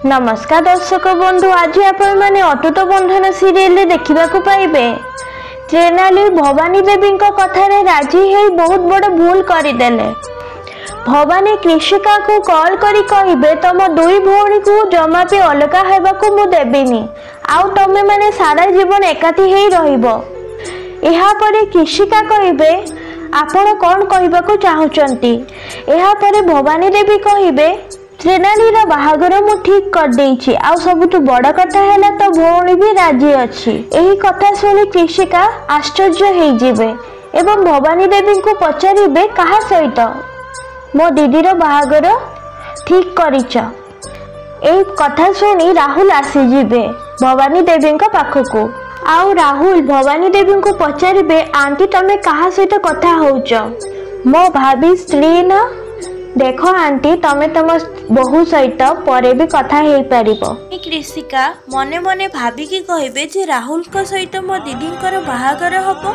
नमस्कार दर्शक बंधु, आज आपण मैंने अटूट बंधन सीरियल देखा पाइबे। त्रेनाली भवानी देवी कथार राजी है बहुत बड़ भूल करदेले। भवानी कृषिका को कॉल करी कहिबे तम दुई भौणी को जमा भी अलग होगाकू मु देबिनी, आउ तमे माने सारा जीवन एकाठी ही रहिबो। एहा परे कृषिका कहिबे आपण कौन कहबाकू चाहुचंती। एहा परे भवानी देवी कहिबे त्रेनाली बाहागर मु ठीक कर देइछि, आउ सबुठ बड़ कथा है तो भौणी भी राजी अच्छी। यही कथा शुणी कृषिका आश्चर्य हो जिबे एवं भवानी देवी को पचारिबे कहा सहित मो दीदीर बाहागर ठीक करिच। एही कथा शुणी राहुल आसीजिबे भवानी देवी पाखकू। आउ राहुल भवानी देवी को पचारिबे आंटी तमे कहा सहित कथा होउच? मो भाभी स्त्री ना। देख आंटी तमे तम बहु सहित परे भी कथा हेई परिबो। कृषिका मने मने भाभी की कहबे जे राहुल को सहित मो दीदींकर बाहागर हबो।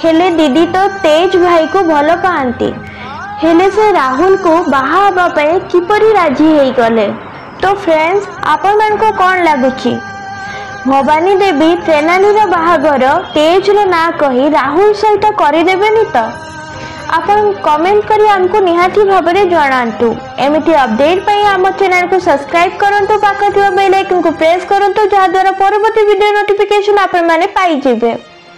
हेले दीदी तो तेज भाई को भल पाती, हेले से राहुल को बाहा हबा पय किपरि राजी हेई गले। तो फ्रेंड्स आपण मान को कोन लागुची भवानी देवी त्रेनाली बाहागर तेज रो ना कही राहुल सहित करि देबेनी तो? आपण कमेंट करी हमको निहाती भाबरे जणांतु। एमिति अपडेट पई हम चैनल को सब्सक्राइब करंतु, पाखा बेल आइकन को प्रेस करंतु, जहा द्वारा परवर्ती वीडियो नोटिफिकेशन आपण माने पाई जिवे।